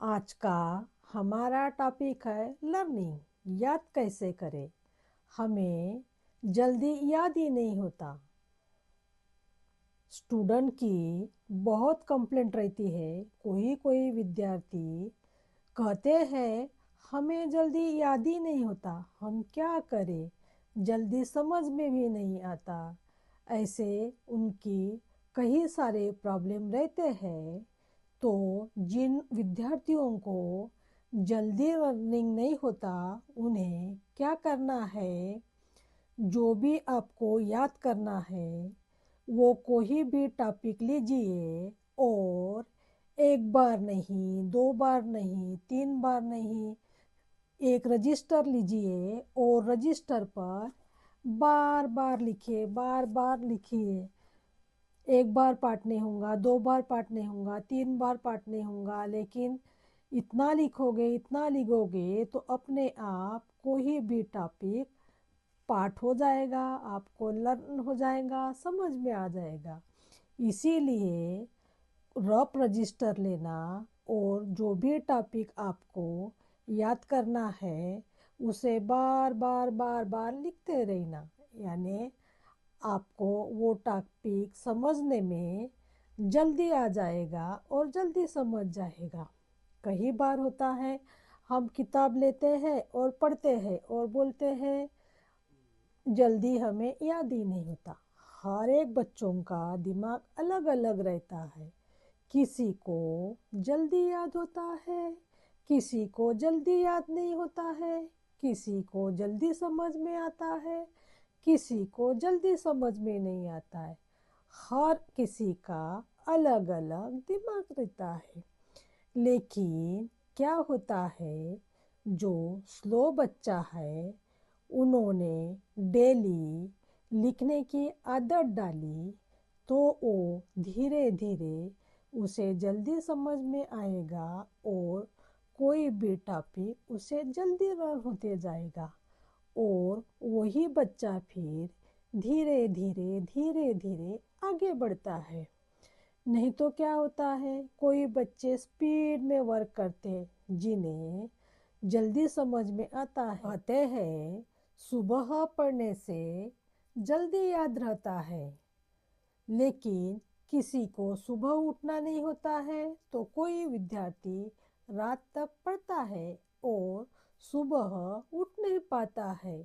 आज का हमारा टॉपिक है लर्निंग। याद कैसे करें। हमें जल्दी याद ही नहीं होता। स्टूडेंट की बहुत कंप्लेंट रहती है। कोई कोई विद्यार्थी कहते हैं हमें जल्दी याद ही नहीं होता, हम क्या करें, जल्दी समझ में भी नहीं आता। ऐसे उनकी कई सारे प्रॉब्लम रहते हैं। तो जिन विद्यार्थियों को जल्दी लर्निंग नहीं होता, उन्हें क्या करना है, जो भी आपको याद करना है वो कोई भी टॉपिक लीजिए और एक बार नहीं, दो बार नहीं, तीन बार नहीं, एक रजिस्टर लीजिए और रजिस्टर पर बार बार लिखिए, बार बार लिखिए। एक बार पाठ नहीं होगा, दो बार पाठ नहीं होगा, तीन बार पाठ नहीं होगा, लेकिन इतना लिखोगे, इतना लिखोगे तो अपने आप कोई भी टॉपिक पाठ हो जाएगा, आपको लर्न हो जाएगा, समझ में आ जाएगा। इसीलिए रफ रजिस्टर लेना और जो भी टॉपिक आपको याद करना है उसे बार बार बार बार लिखते रहना। यानी आपको वो टॉपिक समझने में जल्दी आ जाएगा और जल्दी समझ जाएगा। कई बार होता है हम किताब लेते हैं और पढ़ते हैं और बोलते हैं जल्दी हमें याद ही नहीं होता। हर एक बच्चों का दिमाग अलग अलग रहता है। किसी को जल्दी याद होता है, किसी को जल्दी याद नहीं होता है, किसी को जल्दी समझ में आता है, किसी को जल्दी समझ में नहीं आता है। हर किसी का अलग अलग दिमाग रहता है। लेकिन क्या होता है, जो स्लो बच्चा है उन्होंने डेली लिखने की आदत डाली तो वो धीरे धीरे उसे जल्दी समझ में आएगा और कोई भी टॉपिक उसे जल्दी लर्न होते जाएगा। और वही बच्चा फिर धीरे धीरे धीरे धीरे आगे बढ़ता है। नहीं तो क्या होता है, कोई बच्चे स्पीड में वर्क करते हैं जिन्हें जल्दी समझ में आता है। कहते हैं सुबह पढ़ने से जल्दी याद रहता है, लेकिन किसी को सुबह उठना नहीं होता है तो कोई विद्यार्थी रात तक पढ़ता है और सुबह उठ नहीं पाता है।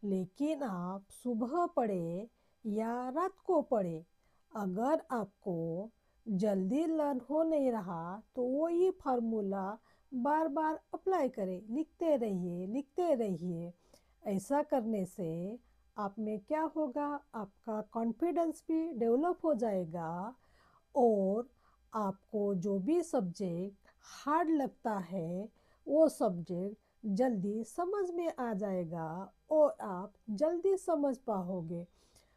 लेकिन आप सुबह पढ़े या रात को पढ़े, अगर आपको जल्दी लर्न हो नहीं रहा तो वही फार्मूला बार बार अप्लाई करें, लिखते रहिए, लिखते रहिए। ऐसा करने से आप में क्या होगा, आपका कॉन्फिडेंस भी डेवलप हो जाएगा और आपको जो भी सब्जेक्ट हार्ड लगता है वो सब्जेक्ट जल्दी समझ में आ जाएगा और आप जल्दी समझ पाओगे।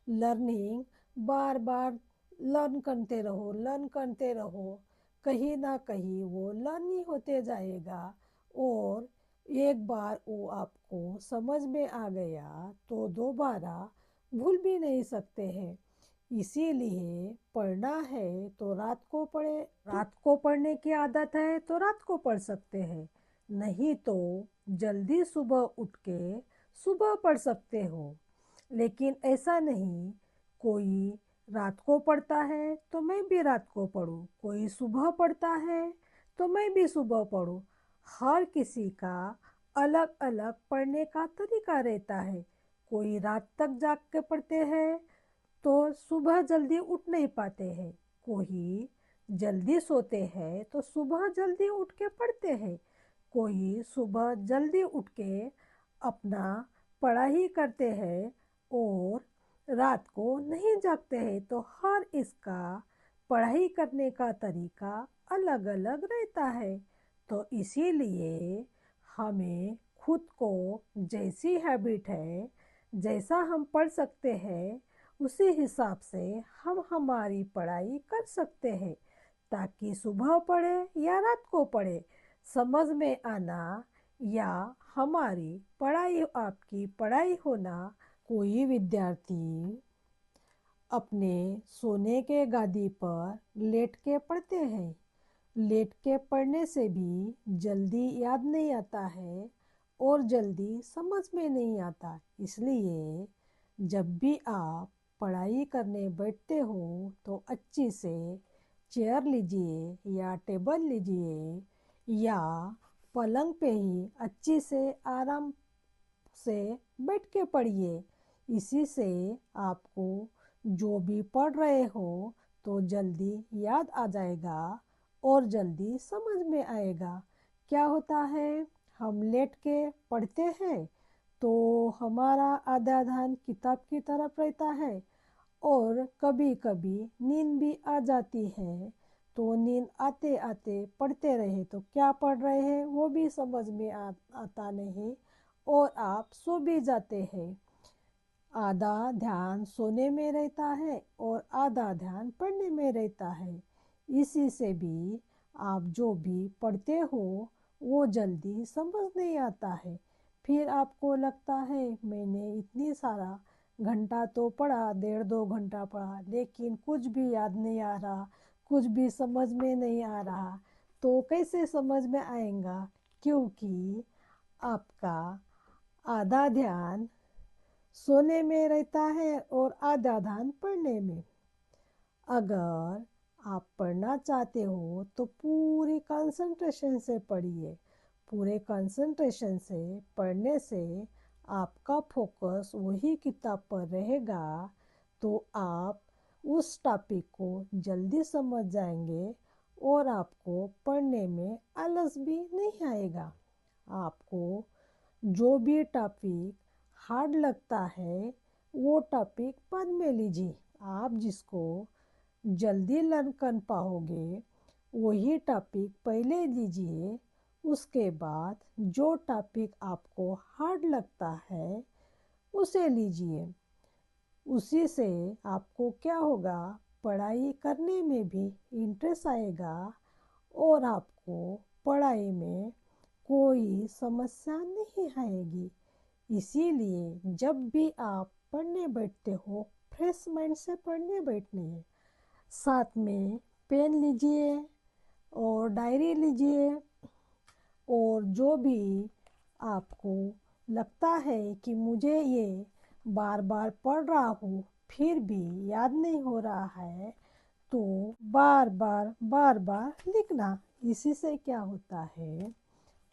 लर्निंग बार बार लर्न करते रहो, लर्न करते रहो, कहीं ना कहीं वो लर्न ही होते जाएगा। और एक बार वो आपको समझ में आ गया तो दोबारा भूल भी नहीं सकते हैं। इसीलिए पढ़ना है तो रात को पढ़े। रात को पढ़ने की आदत है तो रात को पढ़ सकते हैं, नहीं तो जल्दी सुबह उठ के सुबह पढ़ सकते हो। लेकिन ऐसा नहीं, कोई रात को पढ़ता है तो मैं भी रात को पढूं, कोई सुबह पढ़ता है तो मैं भी सुबह पढूं। हर किसी का अलग अलग पढ़ने का तरीका रहता है। कोई रात तक जाग के पढ़ते हैं तो सुबह जल्दी उठ नहीं पाते हैं, कोई जल्दी सोते हैं तो सुबह जल्दी उठ के पढ़ते हैं, कोई सुबह जल्दी उठ के अपना पढ़ाई करते हैं और रात को नहीं जागते हैं। तो हर इसका पढ़ाई करने का तरीका अलग अलग रहता है। तो इसीलिए हमें खुद को जैसी हैबिट है, जैसा हम पढ़ सकते हैं उसी हिसाब से हम हमारी पढ़ाई कर सकते हैं, ताकि सुबह पढ़े या रात को पढ़े समझ में आना या हमारी पढ़ाई आपकी पढ़ाई होना। कोई विद्यार्थी अपने सोने के गादी पर लेट के पढ़ते हैं लेट के पढ़ने से भी जल्दी याद नहीं आता है और जल्दी समझ में नहीं आता। इसलिए जब भी आप पढ़ाई करने बैठते हो तो अच्छी से चेयर लीजिए या टेबल लीजिए या पलंग पे ही अच्छी से आराम से बैठ के पढ़िए। इसी से आपको जो भी पढ़ रहे हो तो जल्दी याद आ जाएगा और जल्दी समझ में आएगा। क्या होता है, हम लेट के पढ़ते हैं तो हमारा आधा ध्यान किताब की तरफ रहता है और कभी कभी नींद भी आ जाती है। तो नींद आते आते पढ़ते रहे तो क्या पढ़ रहे हैं वो भी समझ में आता नहीं और आप सो भी जाते हैं। आधा ध्यान सोने में रहता है और आधा ध्यान पढ़ने में रहता है। इसी से भी आप जो भी पढ़ते हो वो जल्दी समझ नहीं आता है। फिर आपको लगता है मैंने इतनी सारा घंटा तो पढ़ा, 1.5-2 घंटा पढ़ा, लेकिन कुछ भी याद नहीं आ रहा, कुछ भी समझ में नहीं आ रहा। तो कैसे समझ में आएगा, क्योंकि आपका आधा ध्यान सोने में रहता है और आधा ध्यान पढ़ने में। अगर आप पढ़ना चाहते हो तो पूरी कंसंट्रेशन से पढ़िए। पूरे कंसंट्रेशन से पढ़ने से आपका फोकस वही किताब पर रहेगा तो आप उस टॉपिक को जल्दी समझ जाएंगे और आपको पढ़ने में आलस भी नहीं आएगा। आपको जो भी टॉपिक हार्ड लगता है वो टॉपिक बाद में लीजिए। आप जिसको जल्दी लर्न कर पाओगे वही टॉपिक पहले लीजिए। उसके बाद जो टॉपिक आपको हार्ड लगता है उसे लीजिए। उसी से आपको क्या होगा, पढ़ाई करने में भी इंटरेस्ट आएगा और आपको पढ़ाई में कोई समस्या नहीं आएगी। इसीलिए जब भी आप पढ़ने बैठते हो फ्रेश माइंड से पढ़ने बैठने हैं। साथ में पेन लीजिए और डायरी लीजिए और जो भी आपको लगता है कि मुझे ये बार बार पढ़ रहा हूँ फिर भी याद नहीं हो रहा है तो बार बार लिखना। इसी से क्या होता है,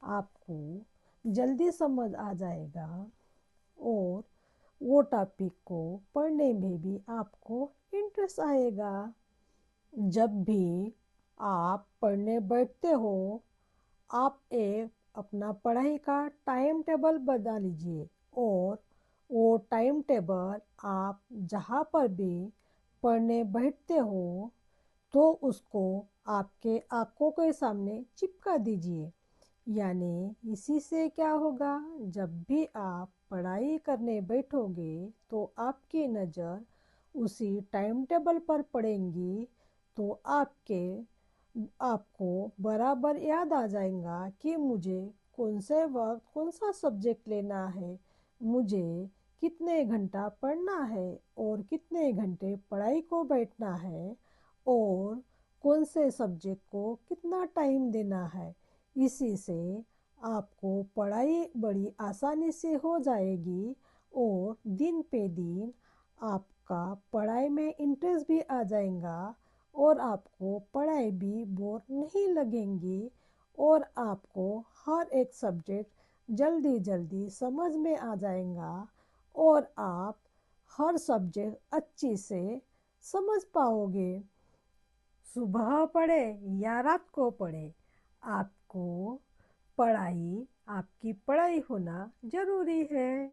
आपको जल्दी समझ आ जाएगा और वो टॉपिक को पढ़ने में भी आपको इंटरेस्ट आएगा। जब भी आप पढ़ने बैठते हो आप एक अपना पढ़ाई का टाइम टेबल बना लीजिए और वो टाइम टेबल आप जहाँ पर भी पढ़ने बैठते हो तो उसको आपके आँखों के सामने चिपका दीजिए। यानी इसी से क्या होगा, जब भी आप पढ़ाई करने बैठोगे तो आपकी नज़र उसी टाइम टेबल पर पड़ेंगी तो आपको बराबर याद आ जाएगा कि मुझे कौन से वक्त कौन सा सब्जेक्ट लेना है, मुझे कितने घंटा पढ़ना है और कितने घंटे पढ़ाई को बैठना है और कौन से सब्जेक्ट को कितना टाइम देना है। इसी से आपको पढ़ाई बड़ी आसानी से हो जाएगी और दिन पे दिन आपका पढ़ाई में इंटरेस्ट भी आ जाएगा और आपको पढ़ाई भी बोर नहीं लगेंगी और आपको हर एक सब्जेक्ट जल्दी जल्दी समझ में आ जाएगा और आप हर सब्जेक्ट अच्छी से समझ पाओगे। सुबह पढ़े या रात को पढ़े, आपको आपकी पढ़ाई होना जरूरी है।